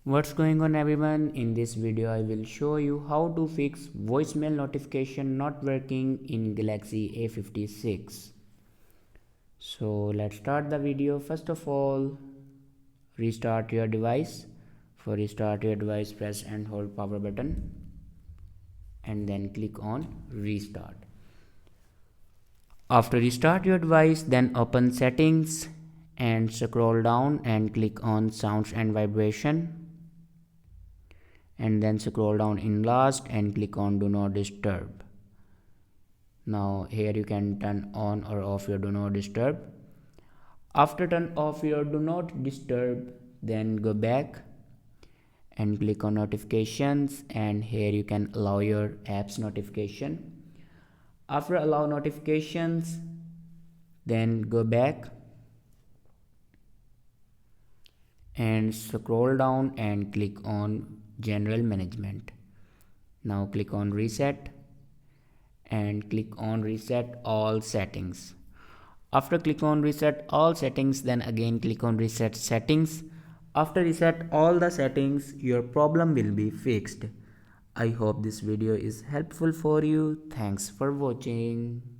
What's going on everyone? In this video I will show you how to fix voicemail notification not working in Galaxy A56. So let's start the video. First of all, restart your device. For restart your device, press and hold power button and then click on restart. After restart your device, then open settings and scroll down and click on sounds and vibration, and then scroll down in last and click on do not disturb. Now here you can turn on or off your do not disturb. After turn off your do not disturb, then go back and click on notifications, and here you can allow your apps notification. After allow notifications, then go back and scroll down and click on general management. Now click on reset and click on reset all settings. After click on reset all settings, then again click on reset settings. After reset all the settings, your problem will be fixed. I hope this video is helpful for you. Thanks for watching.